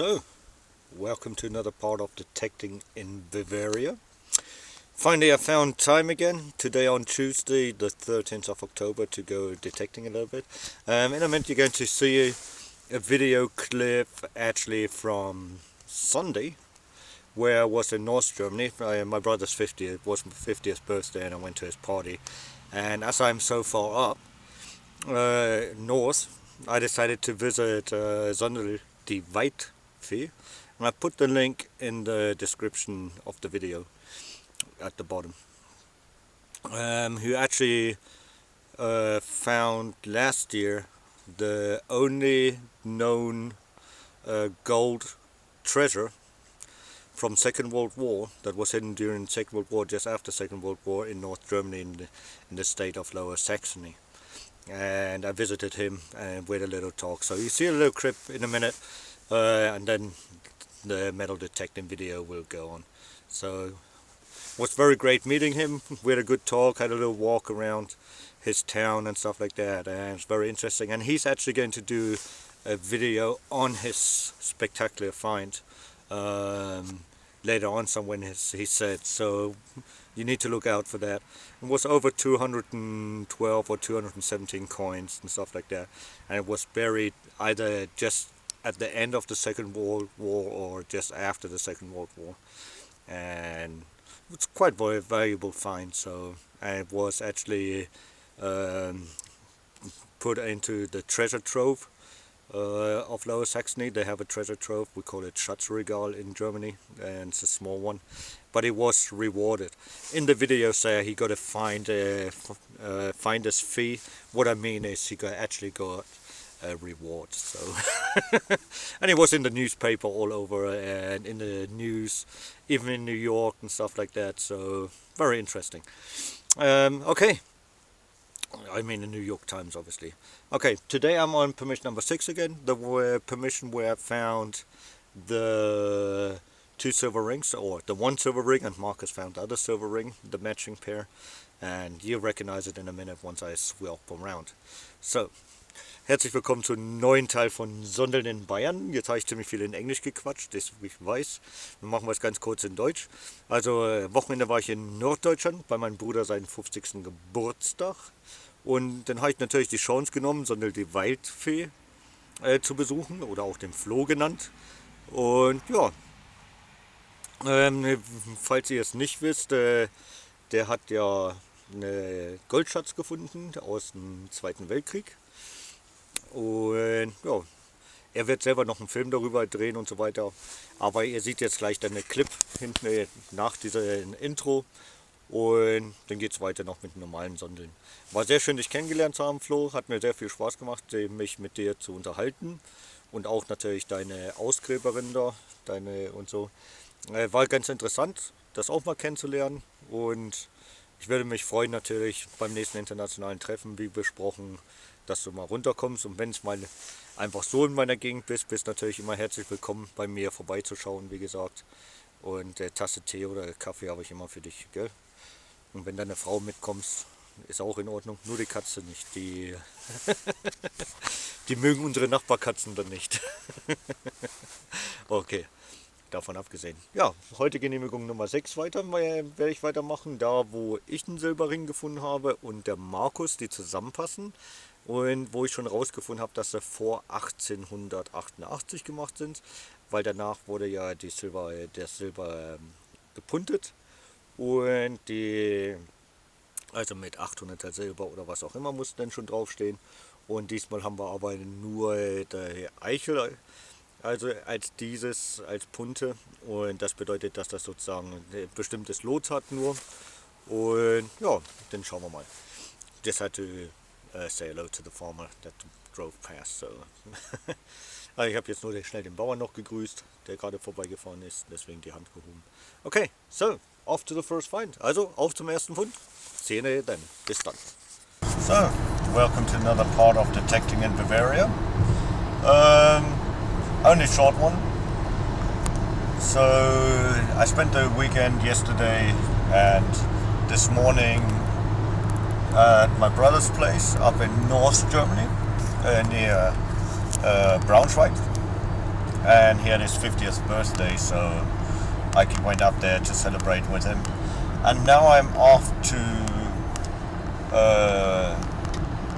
So, welcome to another part of Detecting in Bavaria. Finally I found time again, today on Tuesday the 13th of October, to go detecting a little bit. In a minute you're going to see a video clip actually from Sunday, where I was in North Germany. My brother's 50th, it was my 50th birthday, and I went to his party. And as I'm so far up north, I decided to visit SondeldieWaldfee, and I put the link in the description of the video at the bottom. Who actually found last year the only known gold treasure from Second World War that was hidden during Second World War, just after Second World War, in North Germany, in the state of Lower Saxony. And I visited him and with a little talk. So you see a little clip in a minute, and then the metal detecting video will go on. So it was very great meeting him. We had a good talk, had a little walk around his town and stuff like that, and it's very interesting. And he's actually going to do a video on his spectacular find later on, somewhere he said, so you need to look out for that. It was over 212 or 217 coins and stuff like that, and it was buried either just at the end of the Second World War or just after the Second World War, and it's quite very valuable find. So, and it was actually put into the treasure trove of Lower Saxony. They have a treasure trove, we call it Schatzregal in Germany, and it's a small one, but it was rewarded. In the video say he got a finder's fee. What I mean is he actually got a reward. So and it was in the newspaper all over, and in the news, even in New York and stuff like that, so very interesting. Okay, I mean the New York Times, obviously. Okay, today I'm on permission number 6 again, the permission where I found the 2 silver rings, or the 1 silver ring, and Marcus found the other silver ring, the matching pair, and you'll recognize it in a minute once I swap around. So, herzlich willkommen zu einem neuen Teil von Sondeln in Bayern. Jetzt habe ich ziemlich viel in Englisch gequatscht, das ich weiß. Dann machen wir es ganz kurz in Deutsch. Also, Wochenende war ich in Norddeutschland bei meinem Bruder seinen 50. Geburtstag. Und dann habe ich natürlich die Chance genommen, SondeldieWaldfee zu besuchen, oder auch den Flo genannt. Und ja, falls ihr es nicht wisst, der hat ja einen Goldschatz gefunden aus dem Zweiten Weltkrieg. Und ja, er wird selber noch einen Film darüber drehen und so weiter. Aber ihr seht jetzt gleich dann einen Clip hinten nach diesem Intro. Und dann geht es weiter noch mit normalen Sondeln. War sehr schön, dich kennengelernt zu haben, Flo. Hat mir sehr viel Spaß gemacht, mich mit dir zu unterhalten. Und auch natürlich deine Ausgräberin da, deine und so. War ganz interessant, das auch mal kennenzulernen. Und ich würde mich freuen natürlich beim nächsten internationalen Treffen, wie besprochen, dass du mal runterkommst. Und wenn es mal einfach so in meiner Gegend bist natürlich immer herzlich willkommen, bei mir vorbeizuschauen, wie gesagt. Und Tasse Tee oder Kaffee habe ich immer für dich, gell? Und wenn deine Frau mitkommst, ist auch in Ordnung. Nur die Katze nicht. Die, die mögen unsere Nachbarkatzen dann nicht. Okay, davon abgesehen. Ja, heute Genehmigung Nummer 6 werde ich weitermachen. Da, wo ich einen Silberring gefunden habe und der Markus, die zusammenpassen. Und wo ich schon rausgefunden habe, dass sie vor 1888 gemacht sind. Weil danach wurde ja der Silber gepuntet. Und also mit 800er Silber oder was auch immer muss dann schon draufstehen. Und diesmal haben wir aber nur der Eichel, also als Punte. Und das bedeutet, dass das sozusagen ein bestimmtes Lot hat nur. Und ja, dann schauen wir mal. Just had to say hello to the farmer that drove past. So. Also ich habe jetzt nur schnell den Bauern noch gegrüßt, der gerade vorbeigefahren ist, deswegen die Hand gehoben. Okay, so, off to the first find. Also, auf zum ersten Fund. Sehen wir dann. Bis dann. So, welcome to another part of Detecting in Bavaria. Only a short one. So, I spent the weekend yesterday and this morning at my brother's place up in North Germany, near Braunschweig. and he had his 50th birthday, so I went up there to celebrate with him. And now I'm off to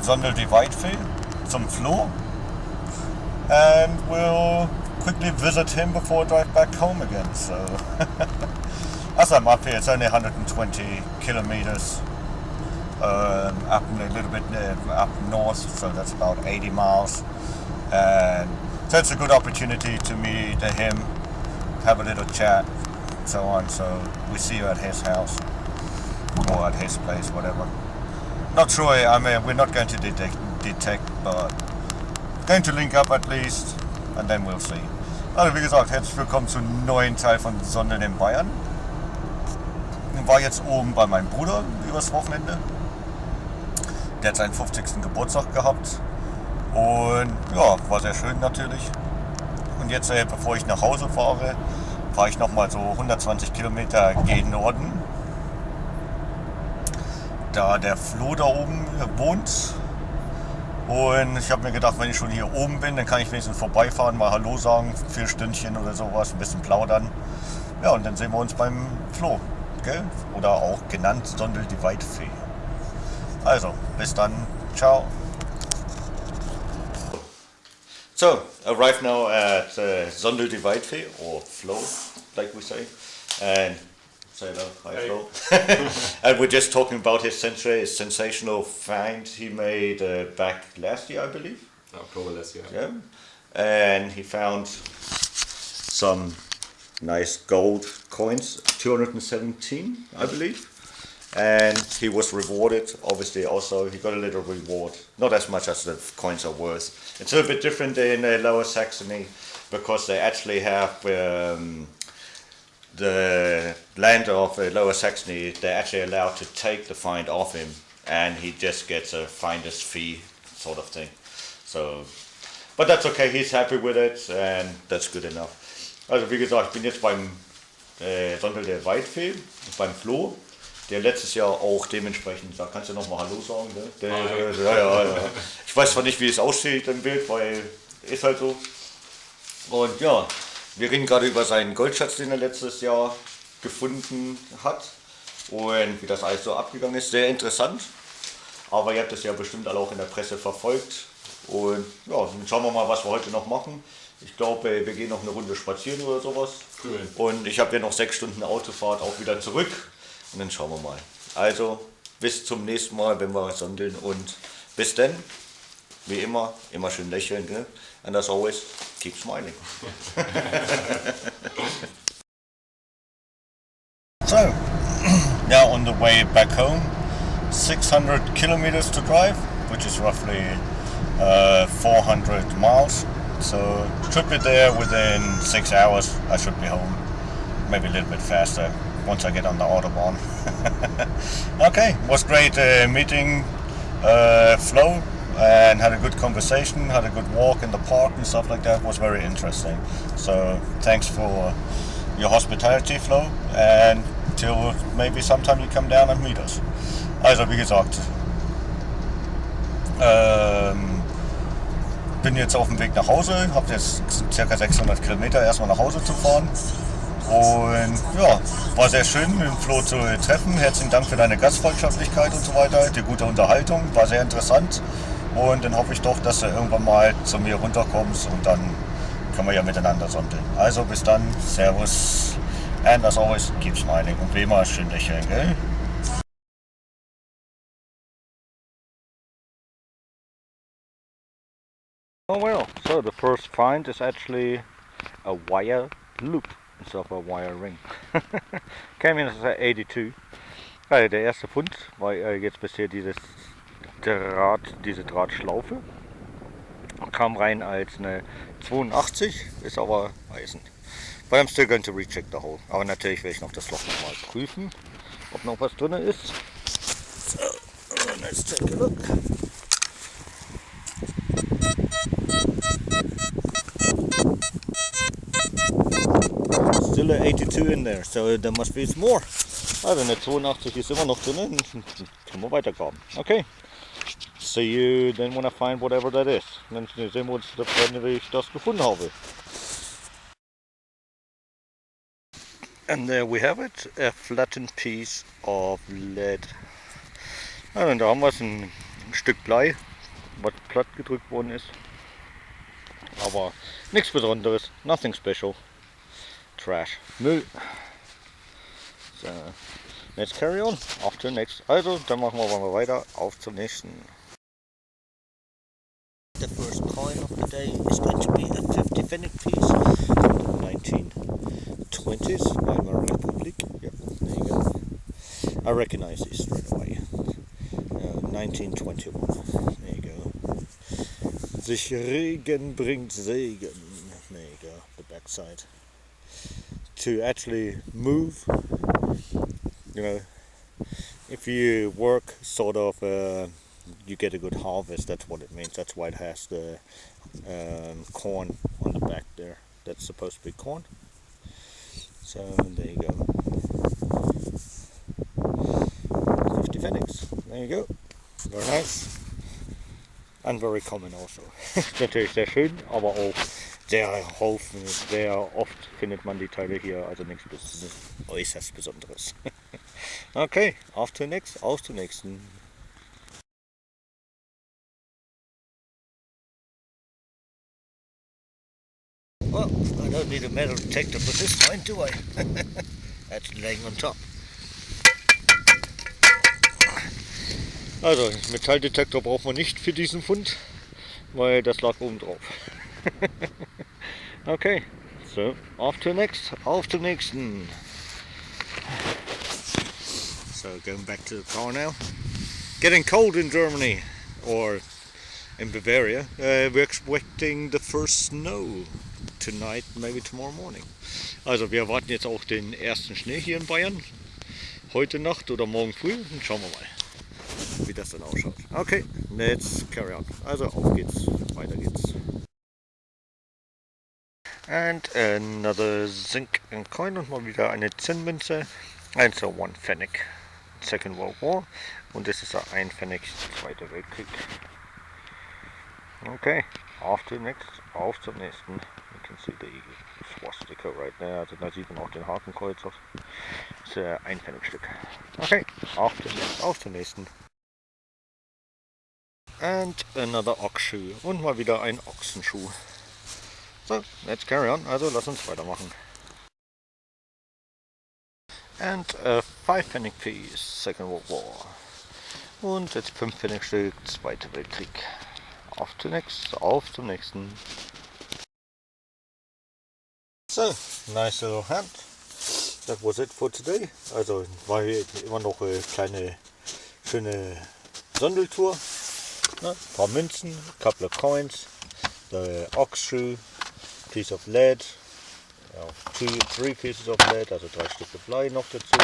SondeldieWaldfee, zum Flo, and we'll quickly visit him before I drive back home again. So as I'm up here, it's only 120 kilometers up a little bit up north, so that's about 80 miles, and so it's a good opportunity to meet him, have a little chat, so on. So we see you at his house or at his place, whatever. Not sure, I mean, we're not going to detect, but going to link up at least, and then we'll see. Also wie gesagt, herzlich willkommen zu einem neuen Teil von Sondeln in Bayern. Ich war jetzt oben bei meinem Bruder übers Wochenende. Der hat seinen 50. Geburtstag gehabt und ja, war sehr schön natürlich. Und jetzt, bevor ich nach Hause fahre, fahre ich nochmal so 120 Kilometer gegen Norden. Da der Flo da oben wohnt. Und ich habe mir gedacht, wenn ich schon hier oben bin, dann kann ich wenigstens vorbeifahren, mal Hallo sagen, 4 Stündchen oder sowas, ein bisschen plaudern. Ja, und dann sehen wir uns beim Flo, gell? Oder auch genannt SondeldieWaldfee. Also, bis dann, ciao. So, arrived now at SondeldieWaldfee, or Flo, like we say, and say hello, hi hey. Flo. And we're just talking about his sensational find he made back last year, I believe. October last year. Yeah, and he found some nice gold coins, 217, I believe. And he was rewarded, obviously also, he got a little reward. Not as much as the coins are worth. It's a little bit different in Lower Saxony, because they actually have the land of Lower Saxony, they're actually allowed to take the find off him, and he just gets a finder's fee sort of thing. So, but that's okay, he's happy with it, and that's good enough. Also wie gesagt, ich bin jetzt beim SondeldieWaldfee, beim Flo, der letztes Jahr auch dementsprechend, da kannst du nochmal Hallo sagen, ne? Ja. Ich weiß zwar nicht, wie es aussieht im Bild, weil ist halt so. Und ja, wir reden gerade über seinen Goldschatz, den er letztes Jahr gefunden hat und wie das alles so abgegangen ist. Sehr interessant, aber ihr habt es ja bestimmt alle auch in der Presse verfolgt. Und ja, dann schauen wir mal, was wir heute noch machen. Ich glaube, wir gehen noch eine Runde spazieren oder sowas. Cool. Und ich habe ja noch 6 Stunden Autofahrt auch wieder zurück. Und dann schauen wir mal. Also, bis zum nächsten Mal, wenn wir sondeln. Und bis dann, wie immer schön lächeln. Ne? And as always, keep smiling. So, now on the way back home, 600 kilometers to drive, which is roughly 400 miles. So, should be there within 6 hours. I should be home. Maybe a little bit faster once I get on the Autobahn. Okay, was great meeting Flo, and had a good conversation, had a good walk in the park and stuff like that. Was very interesting. So thanks for your hospitality, Flo, and till maybe sometime you come down and meet us. Also wie gesagt, bin jetzt auf dem Weg nach Hause, habe jetzt ca. 600 Kilometer erstmal nach Hause zu fahren. Und ja, war sehr schön, mit dem Flo zu treffen. Herzlichen Dank für deine Gastfreundschaftlichkeit und so weiter, die gute Unterhaltung, war sehr interessant. Und dann hoffe ich doch, dass du irgendwann mal zu mir runterkommst und dann können wir ja miteinander sondeln. Also bis dann, Servus, and as always, keep smiling. Und wie immer, schön lächeln, gell? Oh well, so the first find is actually a wire loop instead of a wire ring. Came in as 82. Ja, der erste Fund war jetzt bisher diese Drahtschlaufe. Kam rein als eine 82, ist aber Eisen. But I'm still going to recheck the hole. Aber natürlich werde ich noch das Loch nochmal prüfen, ob noch was drin ist. So, let's take a look. Still a 82 in there, so there must be more. Also eine 82 ist immer noch drin, können wir weitergraben. Okay, see you then when I find whatever that is. Dann sehen wir uns, wenn ich das gefunden habe. And there we have it, a flattened piece of lead. Ja, und da haben wir es, ein Stück Blei, was platt gedrückt worden ist. Aber nichts Besonderes, nothing special. Trash, Müll. So, let's carry on, auf zum nächsten. Also, dann machen wir mal weiter, auf zum nächsten. The first coin of the day is going to be a 50 pfennig piece from the 1920s, Weimar Republic. Yep, there you go. I recognize this straight away. 1921. There you go. Sich Regen bringt Segen. There you go. The backside. To actually move, you know, if you work sort of, you get a good harvest. That's what it means. That's why it has the corn on the back there. That's supposed to be corn. So there you go. 50 pfennigs. There you go. Very nice. And very common also. Natürlich sehr schön, aber auch sehr oft findet man die Teile hier, also nichts äußerst Besonderes. Okay, auf zum nächsten. Well, I don't need a metal detector for this time, do I? That's laying on top. Also, Metalldetektor braucht man nicht für diesen Fund, weil das lag oben drauf. Okay, so, auf zum nächsten. So, going back to the car now. Getting cold in Germany, or in Bavaria. We're expecting the first snow tonight, maybe tomorrow morning. Also, wir erwarten jetzt auch den ersten Schnee hier in Bayern. Heute Nacht oder morgen früh. Und schauen wir mal, wie das dann ausschaut. Okay, let's carry on. Also, auf geht's, weiter geht's. And another zinc and coin und mal wieder eine Zinnmünze. Also 1 Pfennig, Second World War. Und das ist 1 Pfennig, Zweiter Weltkrieg. Okay, auf zum nächsten. You can see the swastika right there. Also da sieht man auch den Hakenkreuz. Das ist 1 Pfennigstück. Okay, auf zum nächsten. And another ox shoe. Und mal wieder ein Ochsenschuh. So, let's carry on. Also lass uns weitermachen. And a 5 Pfennig piece, Second World War. Und jetzt 5 Pfennigstück, Zweiter Weltkrieg. Auf zum nächsten. So, nice little hand. That was it for today. Also war hier immer noch eine kleine, schöne Sondeltour. Ein paar Münzen, couple of coins, the ox shoe, piece of lead, 3 pieces of lead, also 3 Stücke Blei noch dazu,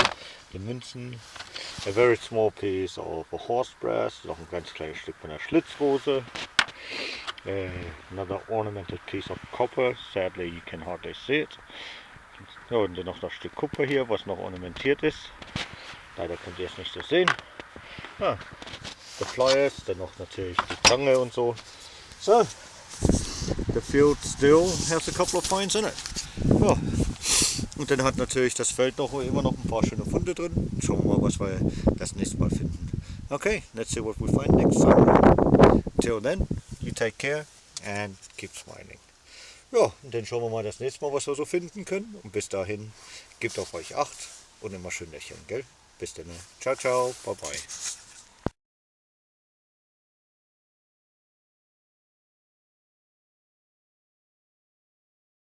die Münzen, a very small piece of horse brass, noch ein ganz kleines Stück von der Schlitzrose, another ornamented piece of copper, sadly you can hardly see it. Ja, und dann noch das Stück Kupfer hier, was noch ornamentiert ist, leider könnt ihr es nicht so sehen. Ah, the pliers, dann noch natürlich die Zange und so. So, the field still has a couple of finds in it. Ja. Und dann hat natürlich das Feld noch immer noch ein paar schöne Funde drin. Schauen wir mal, was wir das nächste Mal finden. Okay, let's see what we find next time. Till then, you take care and keep smiling. Ja, und dann schauen wir mal das nächste Mal, was wir so finden können. Und bis dahin, gebt auf euch Acht und immer schön lächeln, gell? Bis dann. Ciao, ciao, bye bye.